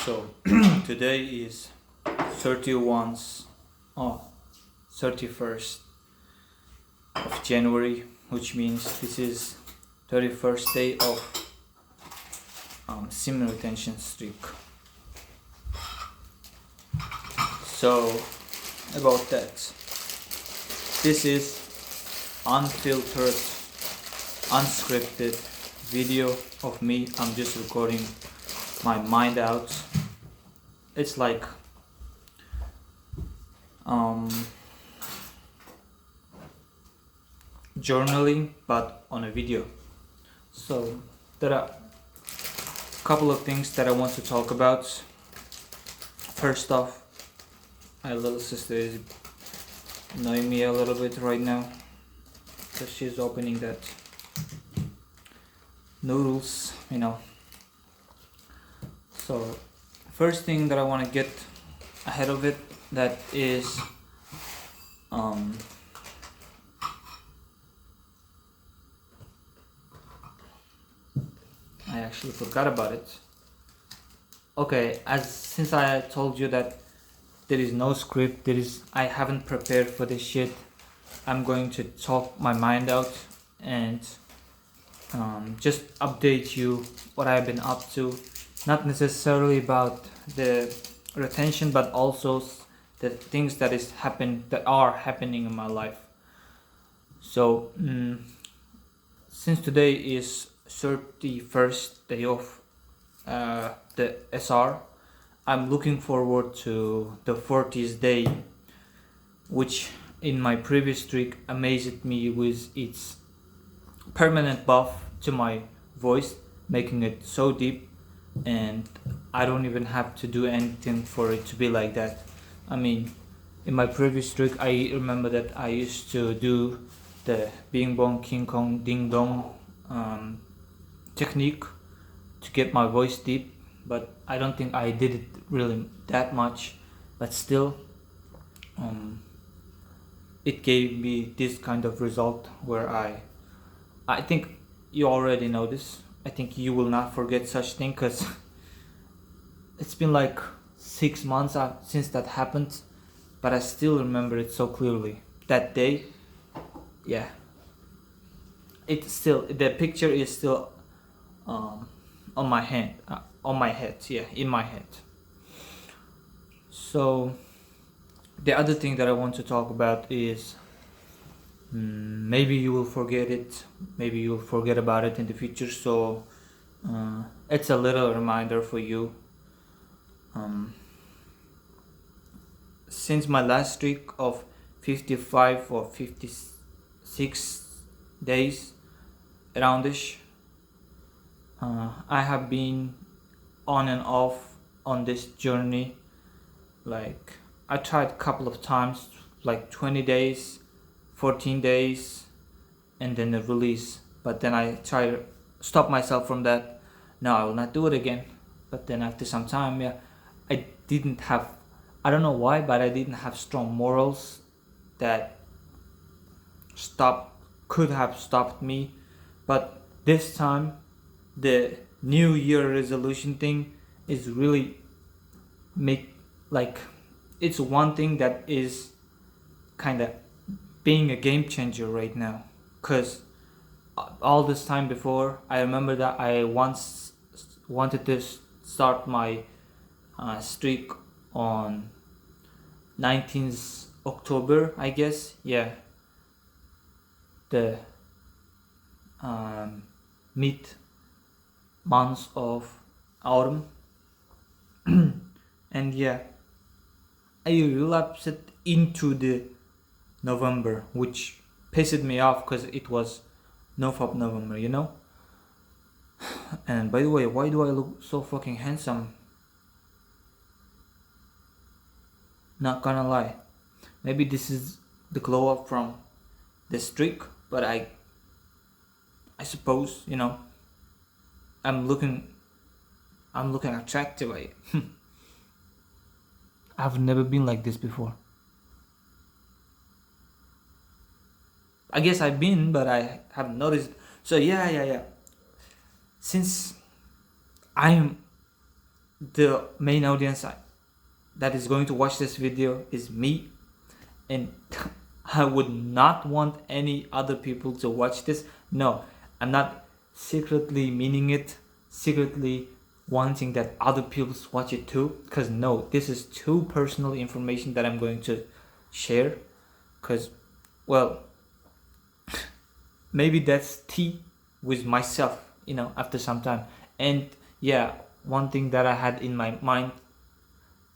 So today is 31st, oh, 31st of January, which means this is 31st day of sim retention streak. So about that, this is unfiltered, unscripted video of me. I'm just recording my mind out. It's like journaling but on a video. So there are a couple of things that I want to talk about. First off, my little sister is annoying me a little bit right now because she's opening that noodles, So first thing that I want to get ahead of it, that is I actually forgot about it. Okay, since I told you that there is no script, I haven't prepared for this shit. I'm going to talk my mind out and just update you what I've been up to. Not necessarily about the retention, but also the things that are happening in my life. So since today is 31st day of the SR, I'm looking forward to the 40th day, which in my previous streak amazed me with its permanent buff to my voice, making it so deep, and I don't even have to do anything for it to be like that. I mean, in my previous streak, I remember that I used to do the Bing Bong King Kong Ding Dong technique to get my voice deep, but I don't think I did it really that much. But still, it gave me this kind of result where I think you already know this. I think you will not forget such thing, because it's been like 6 months since that happened, but I still remember it so clearly. That day, yeah. The picture is still on my head, in my head. So the other thing that I want to talk about is maybe you will forget it, maybe you'll forget about it in the future. So it's a little reminder for you. Since my last streak of 55 or 56 days aroundish, I have been on and off on this journey. Like, I tried a couple of times, like 20 days, 14 days, and then the release. But then I tried to stop myself from that. No, I will not do it again. But then after some time, I don't know why, but I didn't have strong morals that could have stopped me. But this time, the New Year resolution thing is really it's one thing that is kind of being a game changer right now. Because all this time before, I remember that I once wanted to start my streak on 19th October, I guess. Yeah, the mid months of autumn. And yeah, I relapsed into the November, which pissed me off because it was NoFap November, And by the way, why do I look so fucking handsome? Not gonna lie, maybe this is the glow up from the streak, but I suppose, I'm looking attractive. I've never been like this before. I guess I've been, but I haven't noticed. So yeah. Since I'm the main audience that is going to watch this video is me, and I would not want any other people to watch this. No, I'm not secretly meaning it, secretly wanting that other people watch it too, because no, this is too personal information that I'm going to share, because, well, maybe that's tea with myself, after some time. And yeah, one thing that I had in my mind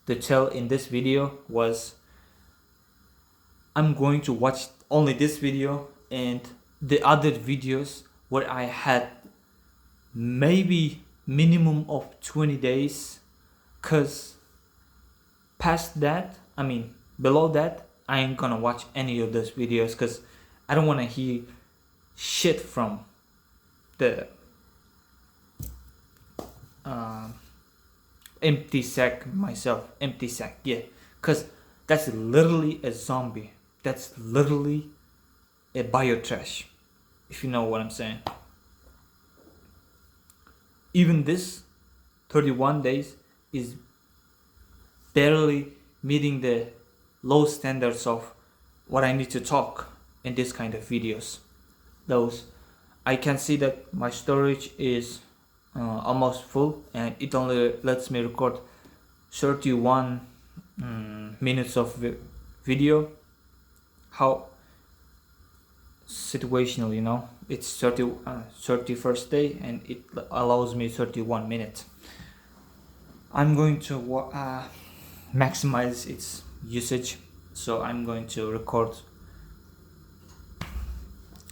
to tell in this video was, I'm going to watch only this video and the other videos where I had maybe minimum of 20 days, cause past that, below that, I ain't gonna watch any of those videos, cause I don't wanna hear shit from the empty sack myself. Empty sack, yeah, cause that's literally a zombie. That's literally a biotrash, if you know what I'm saying. Even this 31 days is barely meeting the low standards of what I need to talk in this kind of videos. Those, I can see that my storage is almost full, and it only lets me record 31 minutes of video. How situational, it's 31st day and it allows me 31 minutes. I'm going to maximize its usage, so I'm going to record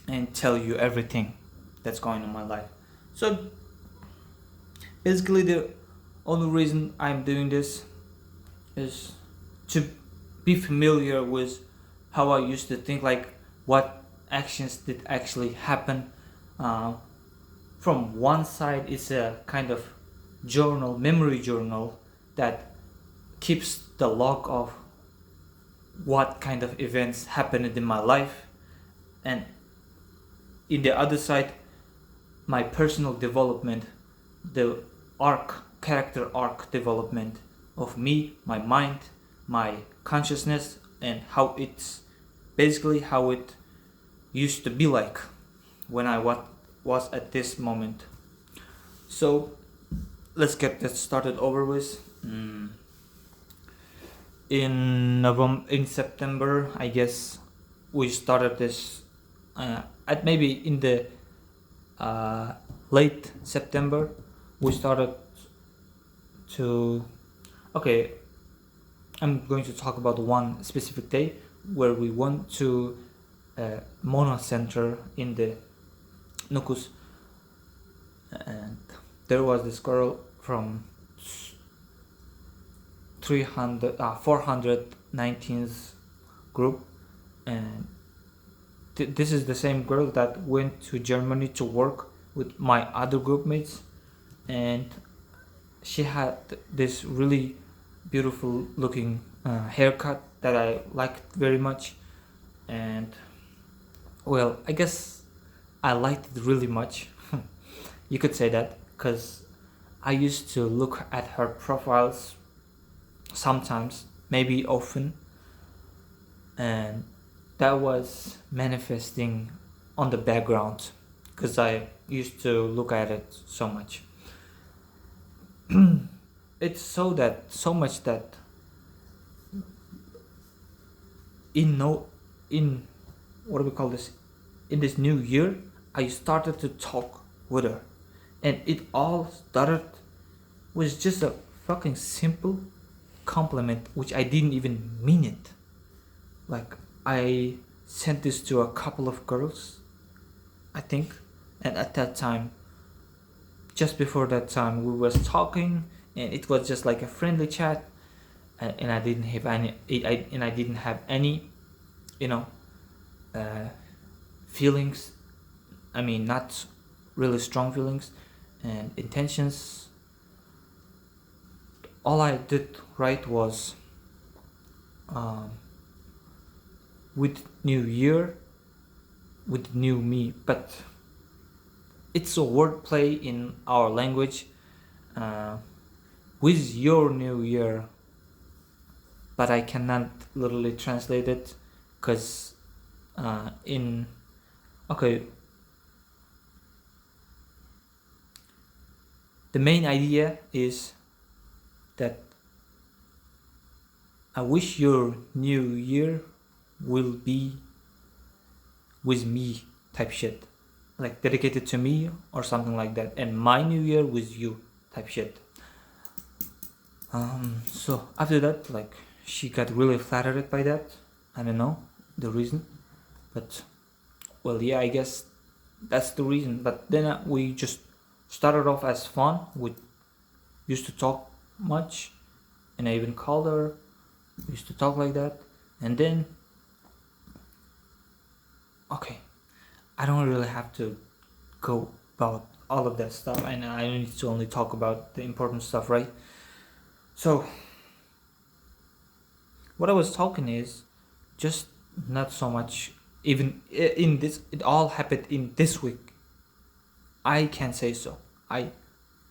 and tell you everything that's going on in my life. So basically, the only reason I'm doing this is to be familiar with how I used to think, like what actions did actually happen. From one side, it's a kind of journal, memory journal, that keeps the log of what kind of events happened in my life, and in the other side, my personal development, the character arc development of me, my mind, my consciousness, and how it used to be like when I was at this moment. So let's get that started over with. In September, I guess, we started this at maybe in the late September, we started to, okay, I'm going to talk about one specific day where we went to a Mono Center in the Nukus, and there was this girl from 419th group, and this is the same girl that went to Germany to work with my other group mates, and she had this really beautiful looking haircut that I liked very much, and well, I guess I liked it really much. You could say that, because I used to look at her profiles sometimes, maybe often, and that was manifesting on the background because I used to look at it so much. It's so much that in what do we call this, in this new year, I started to talk with her, and it all started with just a fucking simple compliment, which I didn't even mean it. Like, I sent this to a couple of girls, I think, and at that time, just before that time, we was talking, and it was just like a friendly chat, and I didn't have any, feelings. I mean, not really strong feelings and intentions. All I did right was, with new year, with new me, but it's a wordplay in our language. with your new year, but I cannot literally translate it because in okay, the main idea is that I wish your new year will be with me type shit, like dedicated to me or something like that, and my new year with you type shit. So after that, like, she got really flattered by that. I don't know the reason, but well, yeah, I guess that's the reason. But then we just started off as fun. We used to talk much, and I even called her. We used to talk like that, and then okay, I don't really have to go about all of that stuff, and I need to only talk about the important stuff, right? So what I was talking is just not so much. Even in this, it all happened in this week. I can say so. I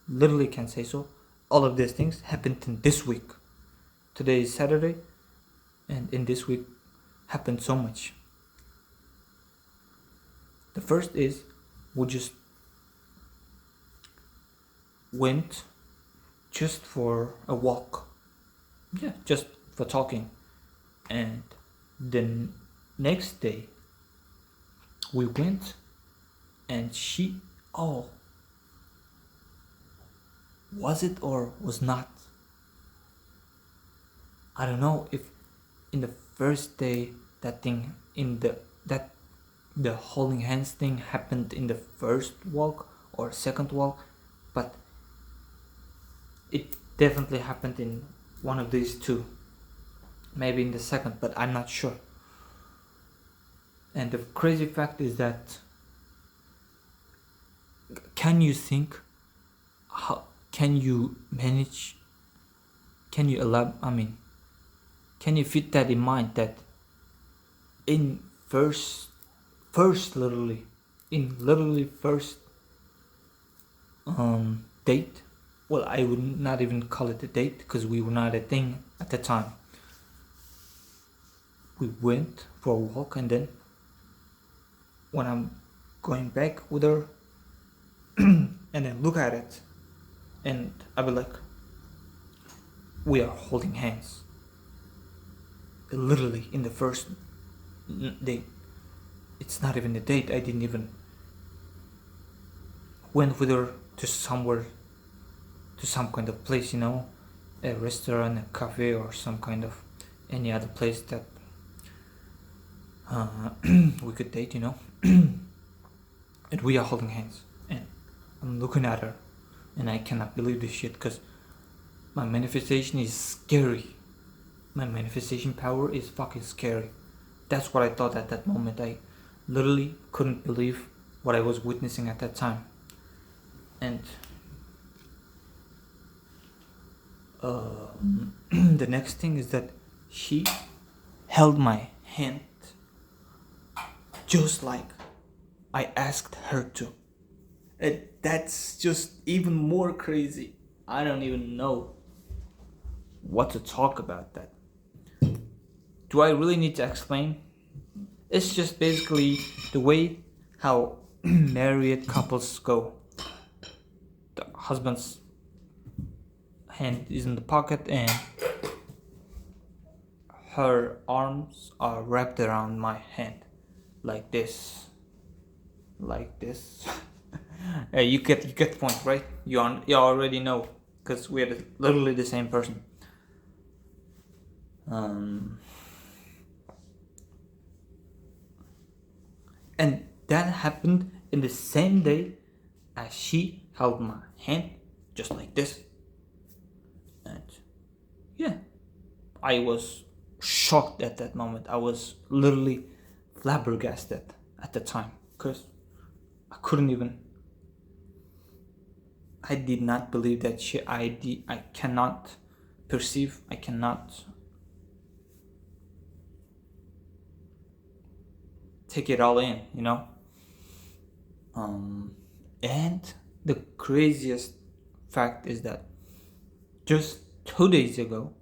literally can say so. All of these things happened in this week. Today is Saturday, and in this week happened so much. The first is we just went just for a walk. Yeah, just for talking. And the next day we went, and she, oh, was it or was not? I don't know if in the first day that thing in the holding hands thing happened in the first walk or second walk, but it definitely happened in one of these two. Maybe in the second, but I'm not sure. And the crazy fact is that, can you think, how can you manage, can you allow, I mean, can you fit that in mind that in first literally, in literally first date, well, I would not even call it a date because we were not a thing at the time. We went for a walk, and then when I'm going back with her and then look at it, and I'll be like, we are holding hands. Literally in the first date. It's not even a date. I didn't even went with her to somewhere, to some kind of place, a restaurant, a cafe, or some kind of any other place that we could date, and we are holding hands, and I'm looking at her, and I cannot believe this shit because my manifestation is scary. My manifestation power is fucking scary. That's what I thought at that moment. I literally couldn't believe what I was witnessing at that time. And the next thing is that she held my hand just like I asked her to. And that's just even more crazy. I don't even know what to talk about that. Do I really need to explain? It's just basically the way how married couples go. The husband's hand is in the pocket and her arms are wrapped around my hand like this. You get the point, right? You already know because we're literally the same person. And that happened in the same day as she held my hand just like this. And yeah, I was shocked at that moment. I was literally flabbergasted at the time because I did not believe that I cannot perceive, I cannot take it all in, and the craziest fact is that just 2 days ago.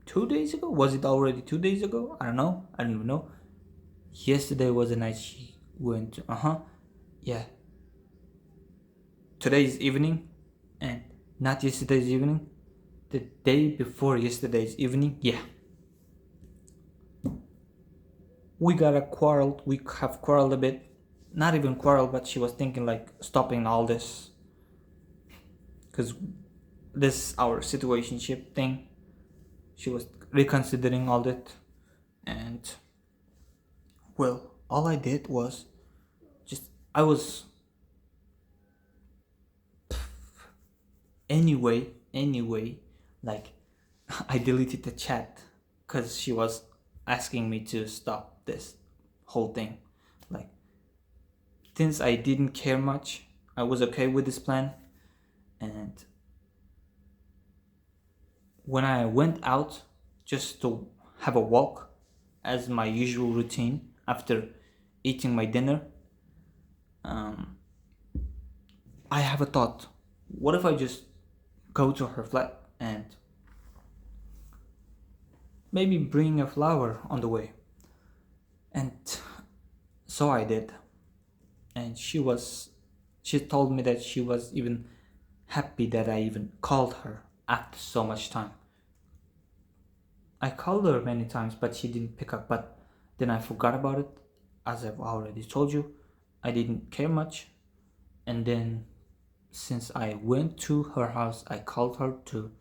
2 days ago? Was it already 2 days ago? I don't know. I don't even know. Yesterday was the night she went to. Yeah. Today's evening, and not yesterday's evening. The day before yesterday's evening. Yeah. We got a quarrel. We have quarreled a bit. Not even quarrel, but she was thinking like stopping all this. Because this our situationship thing. She was reconsidering all that. And well, all I did was just I was anyway, like I deleted the chat because she was asking me to stop this whole thing. Like, since I didn't care much, I was okay with this plan. And when I went out just to have a walk, as my usual routine after eating my dinner, I have a thought. What if I just go to her flat and maybe bring a flower on the way? And so I did. And she told me that she was even happy that I even called her after so much time. I called her many times, but she didn't pick up. But then I forgot about it. As I've already told you, I didn't care much. And then, since I went to her house, I called her to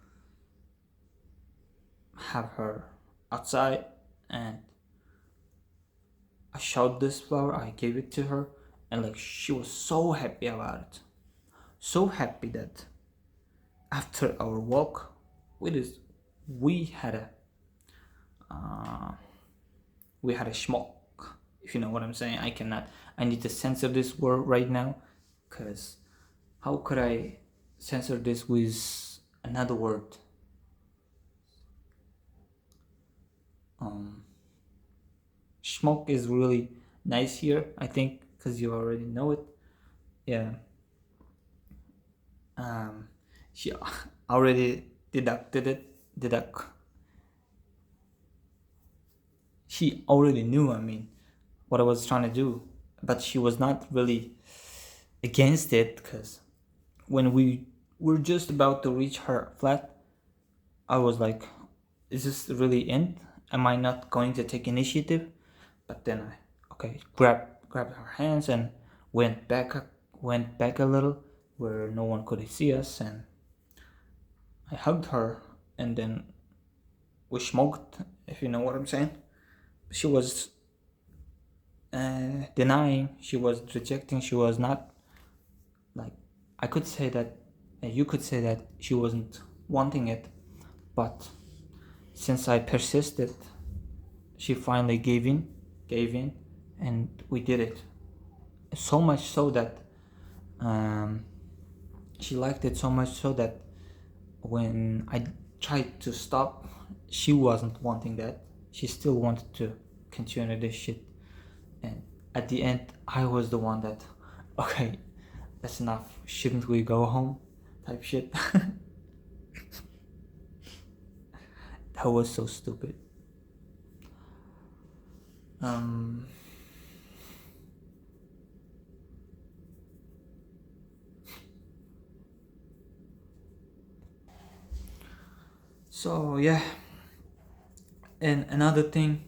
have her outside, and I showed this flower. I gave it to her, and like she was so happy about it. So happy that after our walk, we had a we had a smoke. If you know what I'm saying, I cannot. I need to censor this word right now, cause how could I censor this with another word? Smoke is really nice here, I think, cause you already know it. Yeah. She already deducted it. She already knew. I mean, what I was trying to do, but she was not really against it because when we were just about to reach her flat, I was like, "Is this really in? Am I not going to take initiative?" But then I grabbed her hands and went back a little where no one could see us, and I hugged her, and then we smoked. If you know what I'm saying, she was denying, she was rejecting, she was not like, I could say that, you could say that she wasn't wanting it, but since I persisted, she finally gave in, and we did it. So much so that she liked it so much so that when I tried to stop, she wasn't wanting that. She still wanted to continue this shit. And at the end, I was the one that, okay, that's enough. Shouldn't we go home? Type shit. That was so stupid. So yeah, and another thing,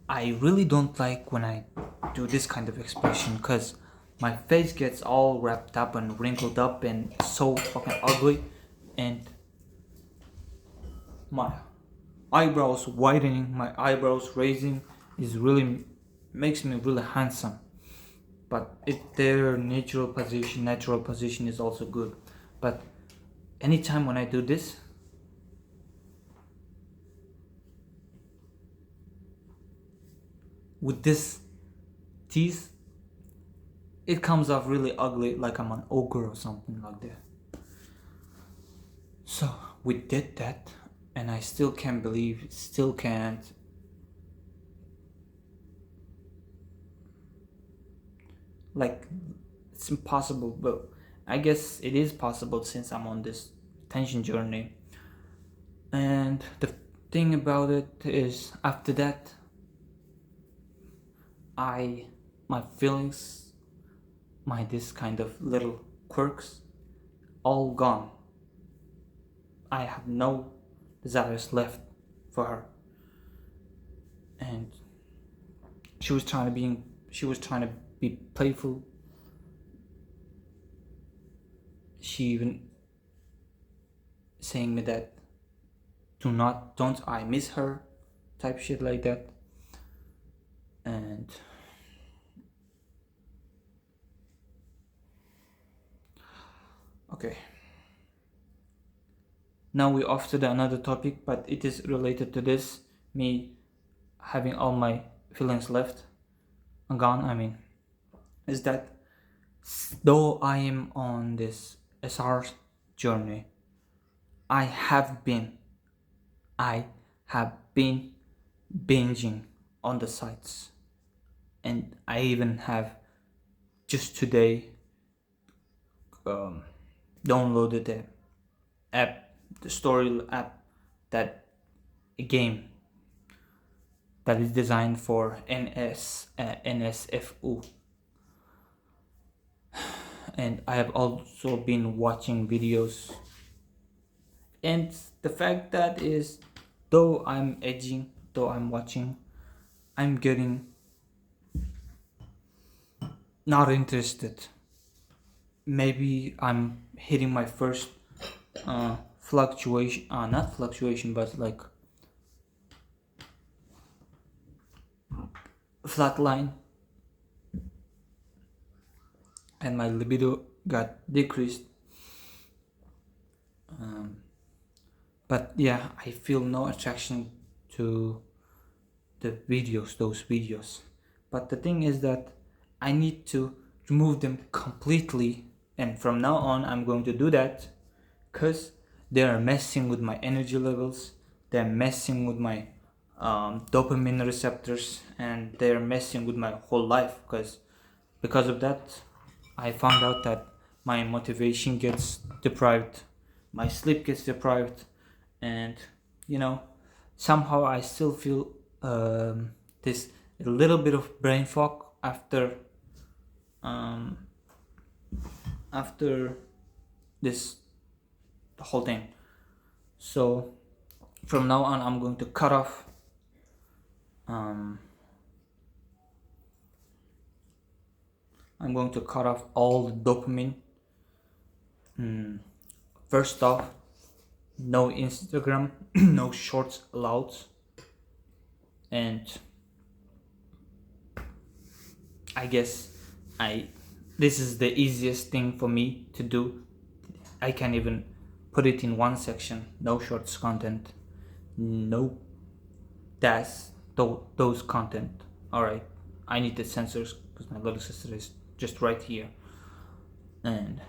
I really don't like when I do this kind of expression because my face gets all wrapped up and wrinkled up and so fucking ugly, and my eyebrows widening, my eyebrows raising is really makes me really handsome. But their natural position is also good. But anytime when I do this, with this teeth, it comes off really ugly, like I'm an ogre or something like that. So we did that, and I still can't. Like, it's impossible, but I guess it is possible since I'm on this attention journey. And the thing about it is, after that, my feelings, my this kind of little quirks, all gone. I have no desires left for her. And she was trying to be playful. She even saying me that don't I miss her, type shit like that. And okay, now we off to another topic, but it is related to this, me having all my feelings left and gone. I mean, is that though I am on this SR journey, I have been binging on the sites, and I even have just today downloaded the app, the story app, that a game that is designed for NSFW. And I have also been watching videos, and the fact that is, though I'm edging, though I'm watching, I'm getting not interested. Maybe I'm hitting my first fluctuation, not fluctuation, but like flat line, and my libido got decreased. But yeah, I feel no attraction to those videos. But the thing is that I need to remove them completely, and from now on I'm going to do that, because they are messing with my energy levels, they're messing with my dopamine receptors, and they're messing with my whole life. Because of that, I found out that my motivation gets deprived, my sleep gets deprived, and somehow I still feel this a little bit of brain fog after this whole thing. So from now on, I'm going to cut off all the dopamine. First off, no Instagram, no shorts allowed, and I guess this is the easiest thing for me to do. I can even put it in one section: no shorts content, no those content. All right, I need the sensors because my little sister is just right here, and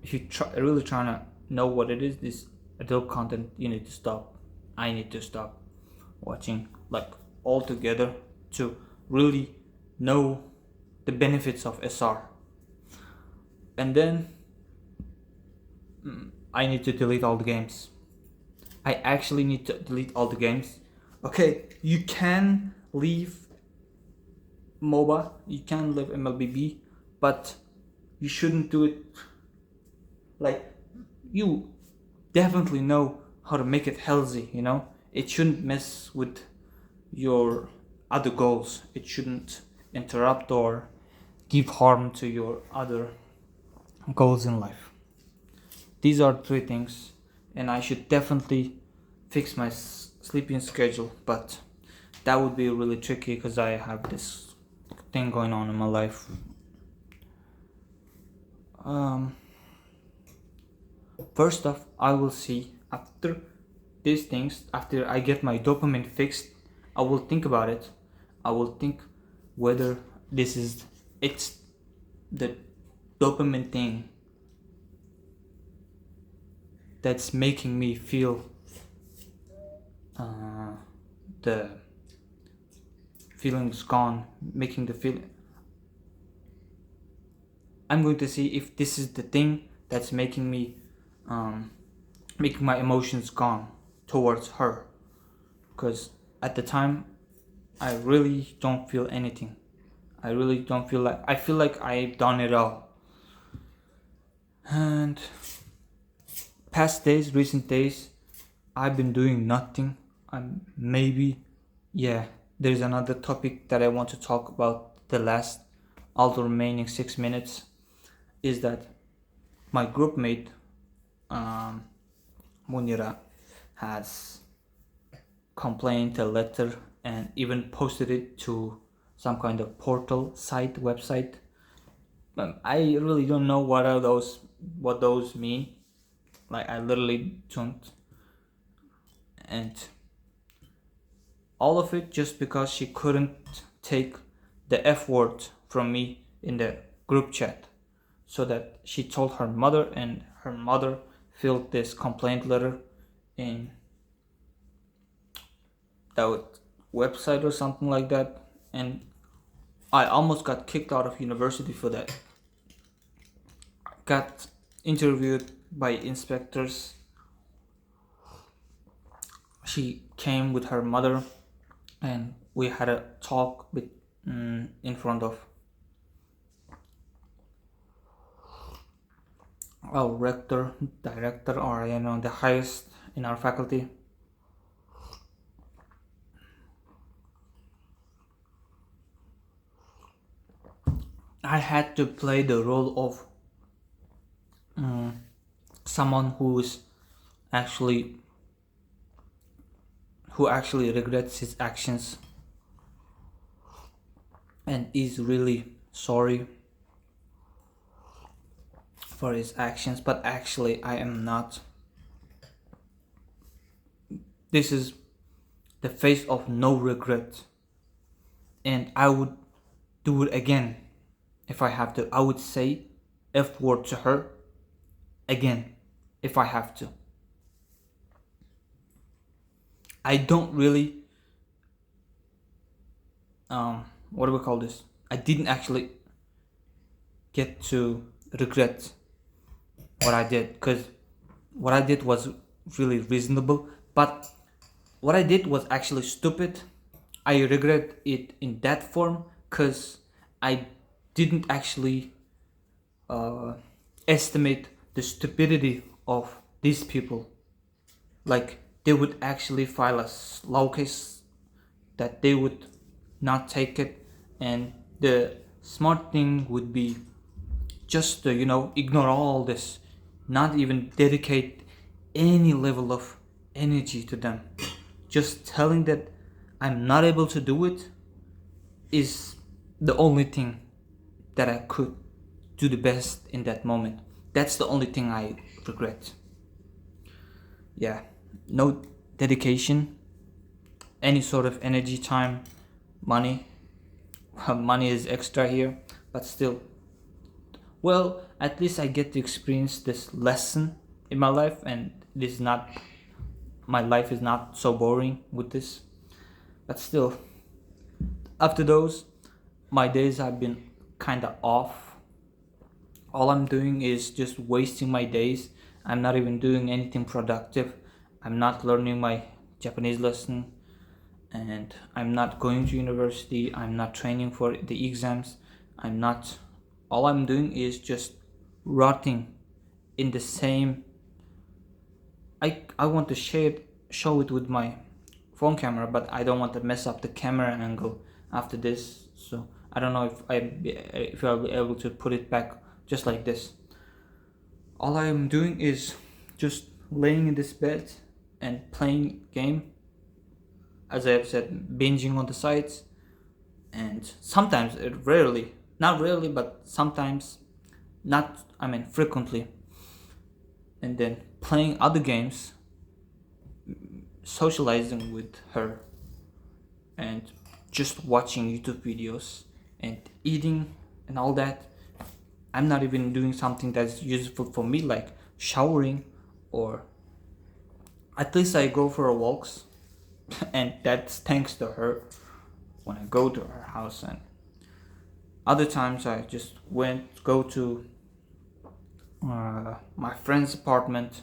if you really trying to know what it is, this adult content, you need to stop. I need to stop watching like altogether to really know the benefits of SR. And then I need to delete all the games. I actually need to delete all the games. Okay, you can leave MOBA, you can leave MLBB, but you shouldn't do it. Like, you definitely know how to make it healthy, it shouldn't mess with your other goals. It shouldn't interrupt or give harm to your other goals in life. These are 3 things, and I should definitely fix my sleeping schedule, but that would be really tricky because I have this thing going on in my life. First off, I will see after these things, after I get my dopamine fixed, I will think about it. I will think whether it's the dopamine thing that's making me feel the feelings gone, making the feeling. I'm going to see if this is the thing that's making my emotions gone towards her. Because at the time, I really don't feel anything. I really don't feel like, I feel like I've done it all. And recent days, I've been doing nothing. Maybe, yeah, there's another topic that I want to talk about all the remaining 6 minutes, is that my group mate, um, Munira, has complained a letter and even posted it to some kind of portal site website. I really don't know what those mean. Like, I literally don't. And all of it just because she couldn't take the F word from me in the group chat. So that she told her mother, and her mother filled this complaint letter in that website or something like that. And I almost got kicked out of university for that. Got interviewed by inspectors. She came with her mother and we had a talk in front of our rector, director, or the highest in our faculty. I had to play the role of someone who actually regrets his actions and is really sorry for his actions, but actually I am not. This is the face of no regret, and I would do it again if I have to. I would say F word to her again if I have to. I don't really what do we call this? I didn't actually get to regret what I did, because what I did was really reasonable, but what I did was actually stupid. I regret it in that form because I didn't actually estimate the stupidity of these people. Like, they would actually file a law case that they would not take it, and the smart thing would be just to ignore all this, not even dedicate any level of energy to them. Just telling that I'm not able to do it is the only thing that I could do the best in that moment. That's the only thing I regret. Yeah, no dedication, any sort of energy, time, money. Money is extra here, but still. Well, at least I get to experience this lesson in my life, and my life is not so boring with this. But still, after those, my days have been kind of off. All I'm doing is just wasting my days. I'm not even doing anything productive. I'm not learning my Japanese lesson, and I'm not going to university. I'm not training for the exams. All I'm doing is just rotting in the same. I want to show it with my phone camera, but I don't want to mess up the camera angle after this. So I don't know if I'll be able to put it back just like this. All I am doing is just laying in this bed and playing game. As I have said, binging on the sites, and sometimes, not rarely, but sometimes, frequently, and then playing other games, socializing with her, and just watching YouTube videos and eating and all that. I'm not even doing something that's useful for me, like showering, or at least I go for walks, and that's thanks to her when I go to her house. And other times I just go to my friend's apartment,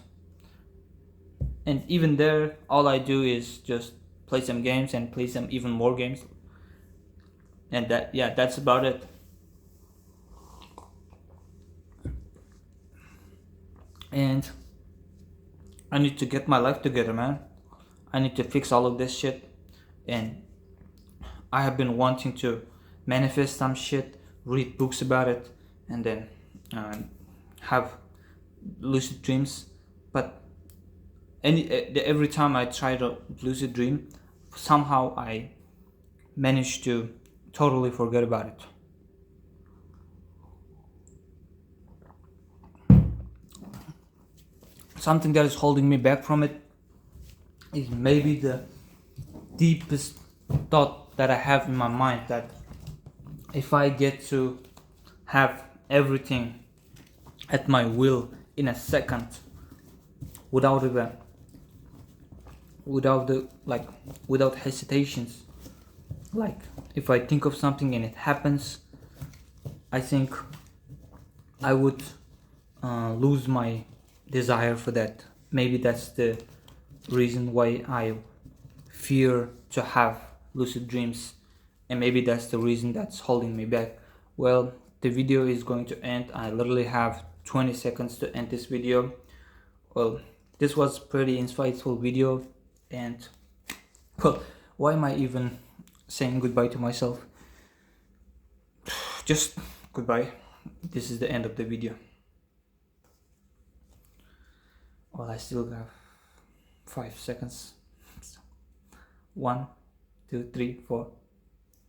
and even there all I do is just play some games and play some even more games, and that's about it. And I need to get my life together, man. I need to fix all of this shit, and I have been wanting to manifest some shit, read books about it, and then uh, have lucid dreams. But every time I try to lucid dream, somehow I manage to totally forget about it. Something that is holding me back from it is maybe the deepest thought that I have in my mind, that if I get to have everything at my will in a second, without even without the like without hesitations, like if I think of something and it happens, I think I would lose my desire for that. Maybe that's the reason why I fear to have lucid dreams, and maybe that's the reason that's holding me back. Well, the video is going to end. I literally have 20 seconds to end this video. Well, this was pretty insightful video, and well, why am I even saying goodbye to myself? Just goodbye. This is the end of the video. Well, I still have 5 seconds. 1, 2, 3, 4.